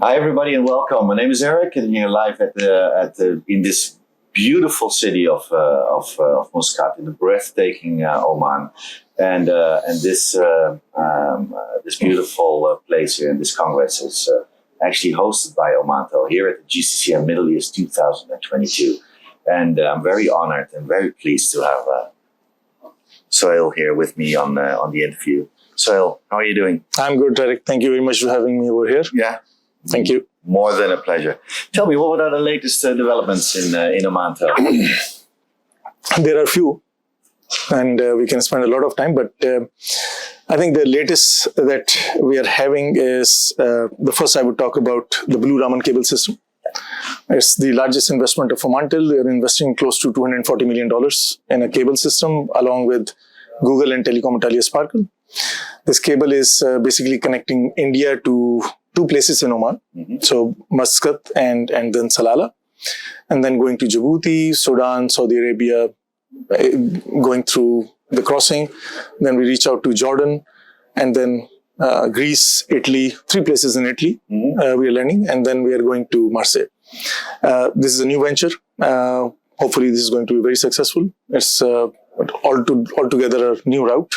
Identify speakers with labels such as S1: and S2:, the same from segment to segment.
S1: Hi everybody and welcome. My name is Eric and you're live in this beautiful city of Muscat in the breathtaking Oman, and this beautiful place here in this Congress is actually hosted by Omantel here at the GCCM Middle East 2022, and I'm very honored and very pleased to have Sohail here with me on the interview. Sohail, how are you doing?
S2: I'm good, Eric. Thank you very much for having me over here.
S1: Yeah.
S2: Thank you.
S1: More than a pleasure. Tell me, what are the latest developments in Omantel?
S2: There are a few, and we can spend a lot of time, but I think the latest that we are having is, the first I would talk about the Blue Raman cable system. It's the largest investment of Omantel. We are investing close to $240 million in a cable system along with Google and Telecom Italia Sparkle. This cable is basically connecting India to two places in Oman, so Muscat and then Salalah, and then going to Djibouti, Sudan, Saudi Arabia, going through the crossing. Then we reach out to Jordan, and then Greece, Italy, three places in Italy we are landing, and then we are going to Marseille. This is a new venture. Hopefully this is going to be very successful. It's altogether a new route.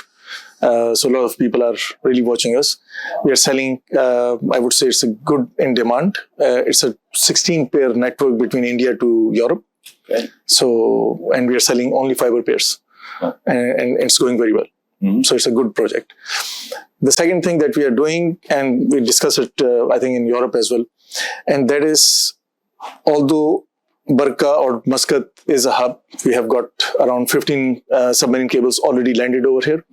S2: So a lot of people are really watching us. We are selling, I would say it's a good in demand. It's a 16-pair network between India to Europe. Okay. So, and we are selling only fiber pairs. And it's going very well. So it's a good project. The second thing that we are doing, and we discussed it, I think in Europe as well, and that is, although Barqa or Muscat is a hub, we have got around 15 submarine cables already landed over here.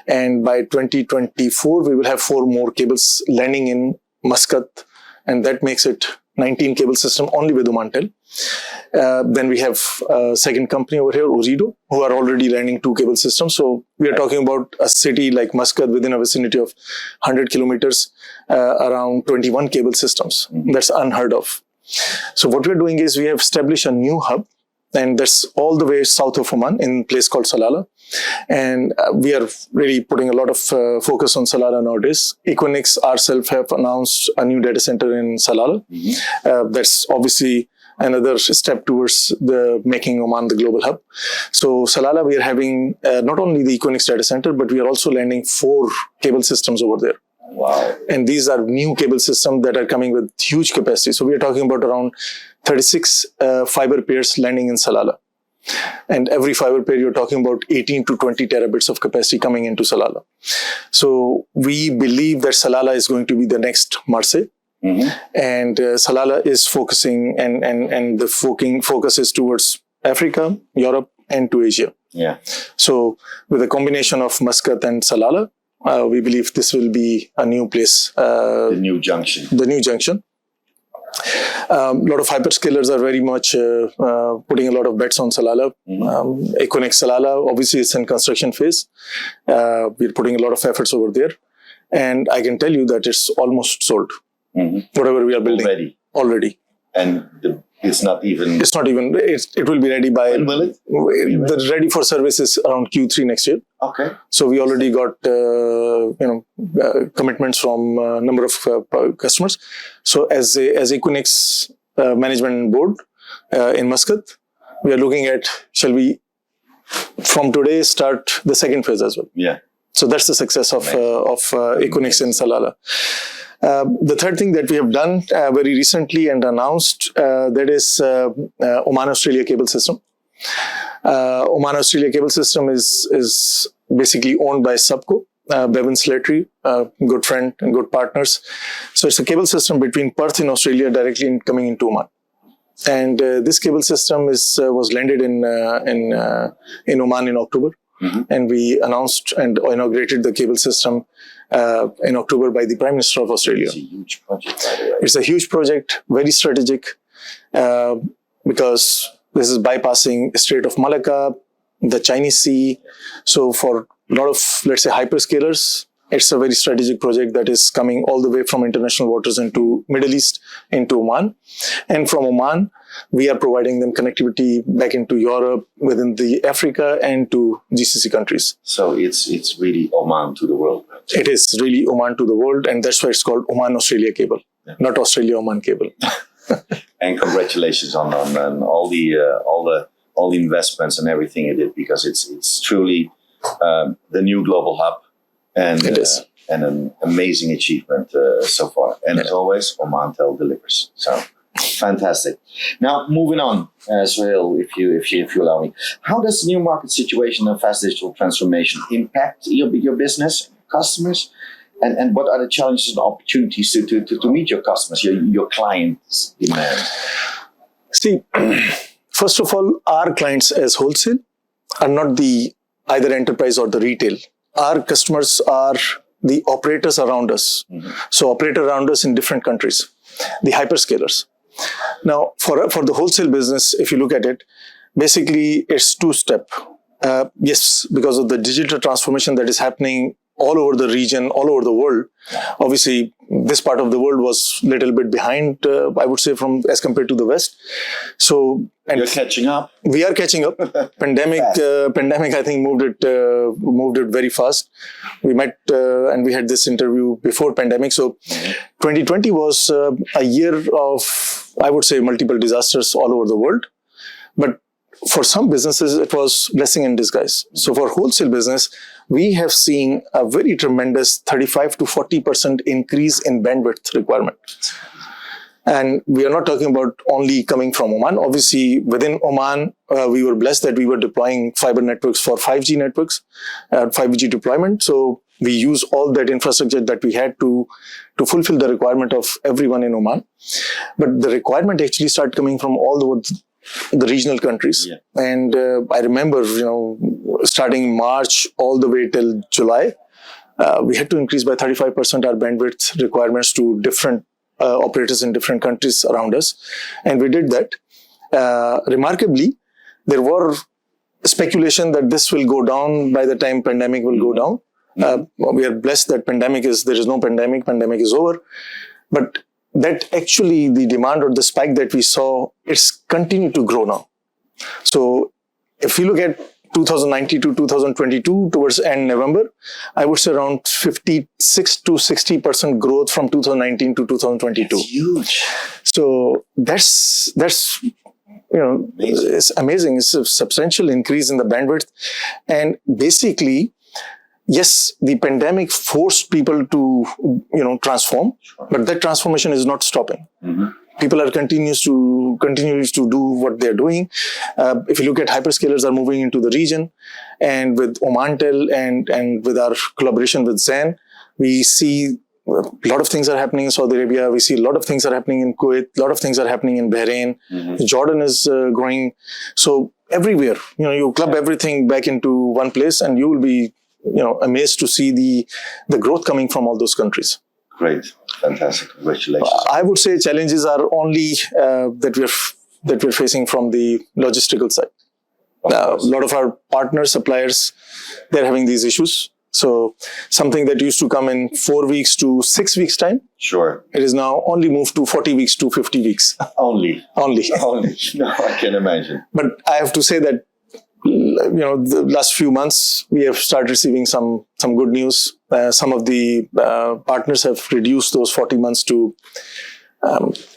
S2: And by 2024, we will have 4 more cables landing in Muscat. And that makes it 19 cable system only with Omantel. Then we have a second company over here, Ooredoo, who are already landing 2 cable systems. So we are talking about a city like Muscat within a vicinity of 100 kilometers, around 21 cable systems. That's unheard of. So what we're doing is we have established a new hub, and that's all the way south of Oman in a place called Salalah. And we are really putting a lot of focus on Salalah nowadays. Equinix ourselves have announced a new data center in Salalah. That's obviously another step towards the making Oman the global hub. So Salalah, we are having not only the Equinix data center, but we are also landing 4 cable systems over there.
S1: Wow.
S2: And these are new cable systems that are coming with huge capacity. So we are talking about around 36 fiber pairs landing in Salalah. And every fiber pair, you're talking about 18 to 20 terabits of capacity coming into Salalah. So we believe that Salalah is going to be the next Marseille. And Salalah is focusing, and the focus is towards Africa, Europe, and to Asia.
S1: Yeah.
S2: So with a combination of Muscat and Salalah, we believe this will be a new place.
S1: The new junction.
S2: The new junction. A lot of hyperscalers are very much putting a lot of bets on Salalah. Equinix Salalah, obviously it's in construction phase. We're putting a lot of efforts over there. And I can tell you that it's almost sold. Whatever we are building. Already.
S1: And it's not even...
S2: It will be ready by...
S1: When will it?
S2: The ready for service is around Q3 next year.
S1: Okay.
S2: So we already got, commitments from a number of customers. So as Equinix management board in Muscat, we are looking at, shall we, from today, start the second phase as well. Yeah. So that's the success of Equinix in Salalah. The third thing that we have done very recently and announced, that is Oman-Australia cable system. Oman-Australia cable system is basically owned by Subco, Bevan Slattery, good friend and good partners. So it's a cable system between Perth in Australia directly coming into Oman. And this cable system was landed in Oman in October. And we announced and inaugurated the cable system in October by the Prime Minister of Australia.
S1: It's a huge project, by the way.
S2: It's a huge project, very strategic, because this is bypassing Strait of Malacca, the Chinese Sea. So for a lot of, let's say, hyperscalers, it's a very strategic project that is coming all the way from international waters into Middle East, into Oman. And from Oman, we are providing them connectivity back into Europe, within the Africa, and to GCC countries.
S1: So it's really Oman to the world.
S2: It is really Oman to the world, and that's why it's called Oman-Australia cable. not Australia-Oman cable.
S1: And congratulations on all the investments and everything you did, because it's truly the new global hub, and
S2: It is.
S1: And an amazing achievement so far. And as always, Omantel delivers. So fantastic. Now moving on, Sohail, if you allow me, how does the new market situation and fast digital transformation impact your business, customers? And what are the challenges and opportunities to meet your customers, your clients' demand?
S2: See, first of all, our clients as wholesale are not the either enterprise or the retail. Our customers are the operators around us. Mm-hmm. So operators around us in different countries, the hyperscalers. Now, for the wholesale business, if you look at it, basically it's two-step. Yes, because of the digital transformation that is happening all over the region, all over the world. Obviously, this part of the world was a little bit behind, I would say, as compared to the West. So, and
S1: you're catching up.
S2: We are catching up. Pandemic, I think, moved it very fast. We met and we had this interview before pandemic. So, 2020 was a year of, I would say, multiple disasters all over the world. But for some businesses, it was blessing in disguise. So for wholesale business, we have seen a very tremendous 35 to 40% increase in bandwidth requirement. And we are not talking about only coming from Oman. Obviously, within Oman, we were blessed that we were deploying fiber networks for 5G networks, 5G deployment. So we use all that infrastructure that we had to fulfill the requirement of everyone in Oman. But the requirement actually started coming from all the regional countries. Yeah. And I remember, starting March all the way till July, we had to increase by 35% our bandwidth requirements to different operators in different countries around us. And we did that. Remarkably, there were speculation that this will go down by the time pandemic will go down. We are blessed that there is no pandemic is over. But that actually the demand or the spike that we saw, it's continued to grow now. So if you look at 2019 to 2022 towards end November, I would say around 56 to 60% growth from 2019 to 2022.
S1: That's huge.
S2: So that's it's amazing. It's a substantial increase in the bandwidth. And basically, yes, the pandemic forced people to, transform, but that transformation is not stopping. Mm-hmm. People are continues to do what they're doing. If you look at hyperscalers are moving into the region, and with Omantel and with our collaboration with Zain, we see a lot of things are happening in Saudi Arabia. We see a lot of things are happening in Kuwait. A lot of things are happening in Bahrain. Mm-hmm. Jordan is growing. So everywhere, you club everything back into one place, and you will be amazed to see the growth coming from all those countries.
S1: Great, fantastic, congratulations.
S2: I would say challenges are only that we're facing from the logistical side. A lot of our partner suppliers, they're having these issues. So something that used to come in 4 weeks to 6 weeks time,
S1: sure,
S2: it is now only moved to 40 weeks to 50 weeks.
S1: Only. No, I can imagine.
S2: But I have to say that the last few months, we have started receiving some good news. Some of the partners have reduced those 40 months to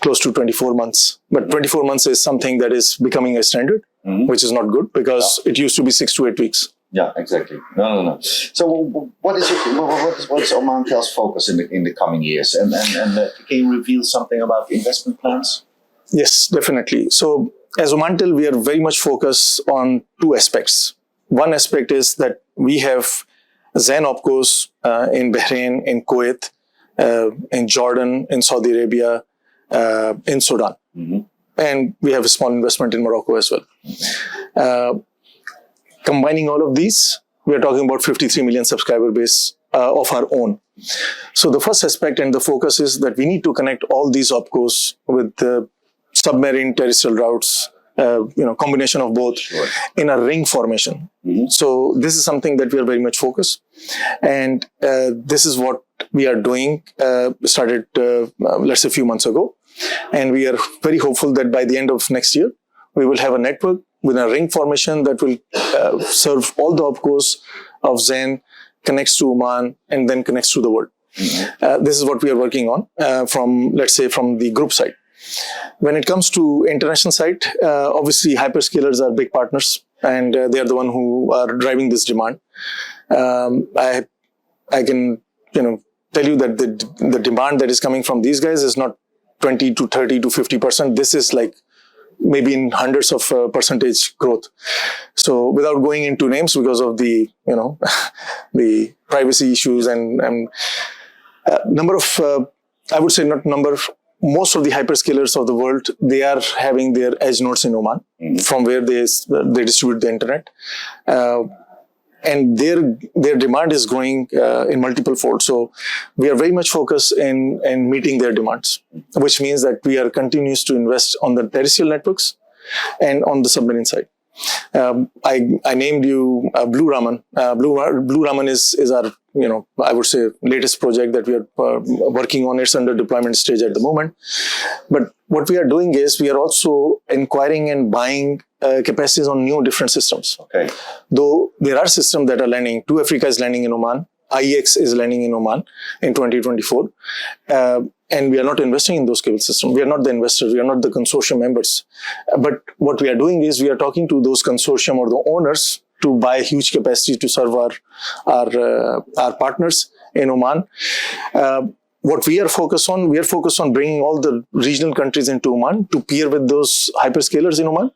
S2: close to 24 months. But 24 months is something that is becoming a standard, which is not good because it used to be 6 to 8 weeks.
S1: Yeah, exactly. No. So, what's Omantel's focus in the coming years? And can you reveal something about investment plans?
S2: Yes, definitely. So, as Omantel, we are very much focused on two aspects. One aspect is that we have Zain opcos in Bahrain, in Kuwait, in Jordan, in Saudi Arabia, in Sudan. Mm-hmm. And we have a small investment in Morocco as well. Mm-hmm. Combining all of these, we are talking about 53 million subscriber base of our own. So the first aspect and the focus is that we need to connect all these opcos with the submarine terrestrial routes, combination of both, sure, in a ring formation. Mm-hmm. So this is something that we are very much focused. And this is what we are doing, started, let's say a few months ago. And we are very hopeful that by the end of next year, we will have a network with a ring formation that will serve all the opcos of Zain, connects to Oman, and then connects to the world. This is what we are working on from the group side. When it comes to international side, obviously hyperscalers are big partners, and they are the one who are driving this demand. I can tell you that the demand that is coming from these guys is not 20 to 30 to 50%. This is like maybe in hundreds of percentage growth. So without going into names because of the the privacy issues and number of I would say not number. Most of the hyperscalers of the world, they are having their edge nodes in Oman, from where they distribute the internet, and their demand is growing in multiple folds. So we are very much focused in meeting their demands, which means that we are continuous to invest on the terrestrial networks and on the submarine side. I named you Blue Raman. Blue Raman is our I would say latest project that we are working on. It's under deployment stage at the moment. But what we are doing is we are also inquiring and buying capacities on new different systems.
S1: Okay.
S2: Though there are systems that are landing. 2Africa is landing in Oman. IEX is landing in Oman in 2024. And we are not investing in those cable systems. We are not the investors. We are not the consortium members. But what we are doing is we are talking to those consortium or the owners to buy huge capacity to serve our partners in Oman. What we are focused on bringing all the regional countries into Oman to peer with those hyperscalers in Oman,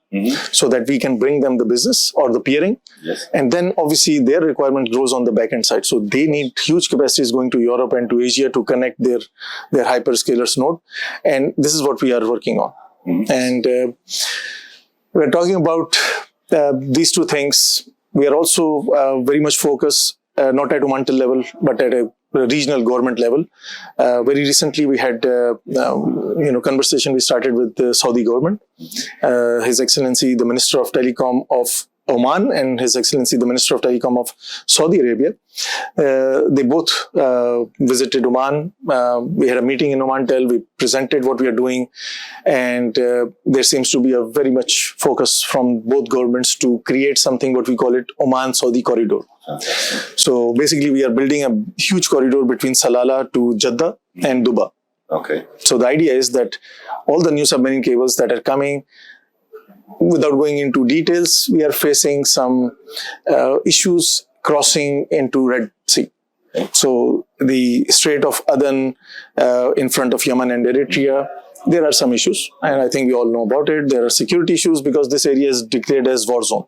S2: so that we can bring them the business or the peering.
S1: Yes.
S2: And then obviously their requirement grows on the back-end side. So they need huge capacities going to Europe and to Asia to connect their hyperscalers node. And this is what we are working on. And we're talking about these two things. We are also very much focused, not at Omantel level, but at a regional government level. Very recently, we had conversation we started with the Saudi government. His Excellency, the Minister of Telecom of Oman, and His Excellency, the Minister of Telecom of Saudi Arabia. They both visited Oman. We had a meeting in Omantel. We presented what we are doing, and there seems to be a very much focus from both governments to create something what we call it Oman-Saudi corridor. So basically, we are building a huge corridor between Salalah to Jeddah and Dubai.
S1: Okay.
S2: So the idea is that all the new submarine cables that are coming, without going into details, we are facing some issues crossing into Red Sea. So the Strait of Aden in front of Yemen and Eritrea, there are some issues, and I think we all know about it. There are security issues because this area is declared as war zone.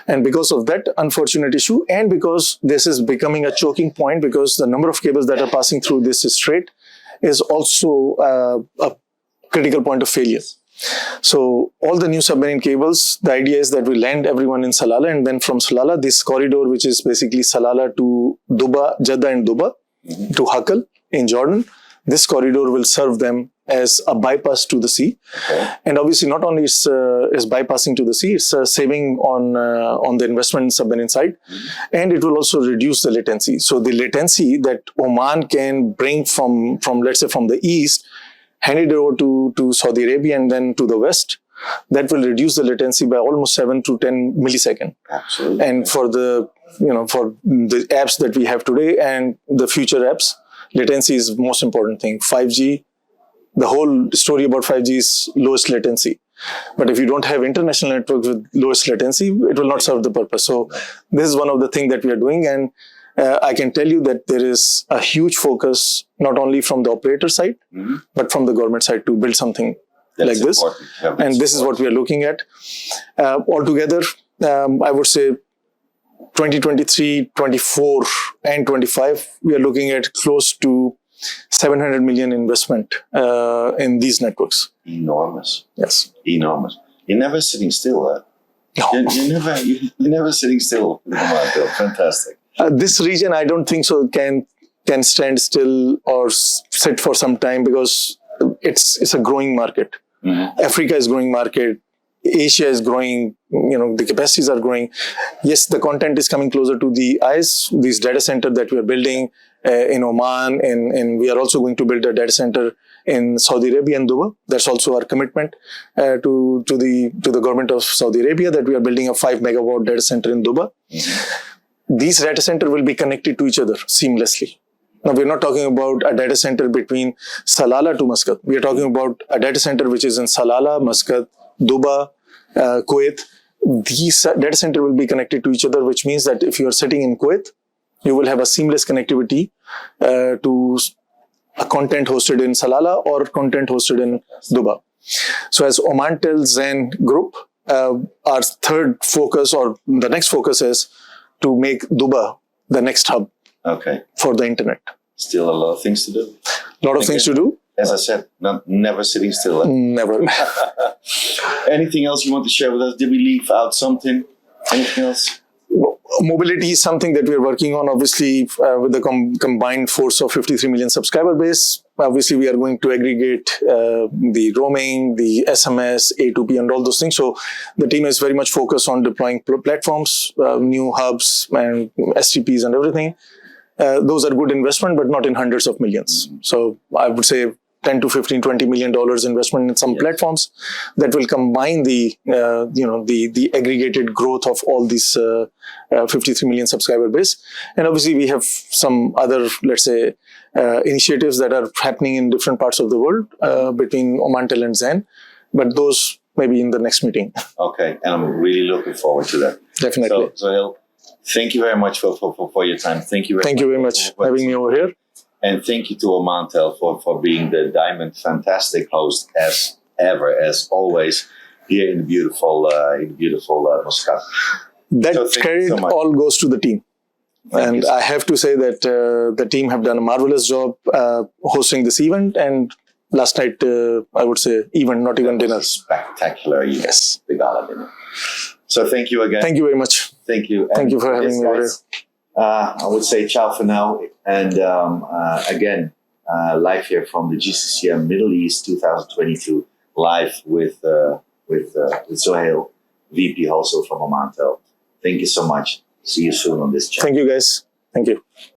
S2: And because of that unfortunate issue, and because this is becoming a choking point, because the number of cables that are passing through this strait is also a critical point of failure. So all the new submarine cables, the idea is that we land everyone in Salalah, and then from Salalah, this corridor, which is basically Salalah to Dubai, Jeddah and Dubai, to Hakal in Jordan, this corridor will serve them as a bypass to the sea.
S1: Okay.
S2: And obviously not only is bypassing to the sea, it's saving on the investment in submarine side, and it will also reduce the latency. So the latency that Oman can bring from let's say from the east, hand it over to Saudi Arabia and then to the west, that will reduce the latency by almost 7 to 10 milliseconds.
S1: Absolutely.
S2: And for the apps that we have today and the future apps, latency is the most important thing. 5G, the whole story about 5G is lowest latency. But if you don't have international networks with lowest latency, it will not serve the purpose. So this is one of the things that we are doing. And I can tell you that there is a huge focus, not only from the operator side, but from the government side to build something like this. And this is what we are looking at. Altogether, I would say 2023, 24 and 25, we are looking at close to 700 million investment in these networks.
S1: Enormous.
S2: Yes.
S1: Enormous. You're never sitting still, huh?
S2: No.
S1: You're never sitting still. Fantastic.
S2: This region, I don't think so can stand still or sit for some time, because it's a growing market. Africa is growing market. Asia is growing. The capacities are growing. Yes, the content is coming closer to the eyes. This data center that we are building in Oman, and we are also going to build a data center in Saudi Arabia and Dubai. That's also our commitment to the government of Saudi Arabia, that we are building a 5 megawatt data center in Dubai. These data center will be connected to each other seamlessly. Now, we're not talking about a data center between Salalah to Muscat. We are talking about a data center which is in Salalah, Muscat, Dubai, Kuwait. These data center will be connected to each other, which means that if you are sitting in Kuwait, you will have a seamless connectivity to a content hosted in Salalah or content hosted in Dubai. So as Omantel Zen Group, our third focus or the next focus is to make Dubai the next hub for the internet.
S1: Still a lot of things to do.
S2: A lot of things to do.
S1: As I said, never sitting still.
S2: Never.
S1: Anything else you want to share with us? Did we leave out something? Anything else?
S2: Mobility is something that we are working on, obviously, with the combined force of 53 million subscriber base. Obviously, we are going to aggregate the roaming, the SMS, A2P, and all those things. So the team is very much focused on deploying platforms, new hubs, and STPs and everything. Those are good investment, but not in hundreds of millions. So I would say 10 to 15, $20 million investment in some platforms that will combine the aggregated growth of all these 53 million subscriber base. And obviously we have some other, let's say, initiatives that are happening in different parts of the world between Omantel and Zen, but those maybe in the next meeting. Okay,
S1: and I'm really looking forward to that.
S2: Definitely.
S1: So Sohail, thank you very much for your time. Thank you
S2: very much for having me over here.
S1: And thank you to Omantel for being the diamond fantastic host as ever, as always, here in the beautiful Muscat.
S2: That credit all goes to the team. And I have to say that the team have done a marvelous job hosting this event. And last night, I would say, not even dinner.
S1: Spectacular event. Yes. The gala dinner. So thank you again.
S2: Thank you very much.
S1: Thank you.
S2: Thank you for having me over here.
S1: I would say ciao for now. And again, live here from the GCCM Middle East 2022, live with Sohail, VP Wholesale from Omantel. Thank you so much. See you soon on this channel.
S2: Thank you, guys. Thank you.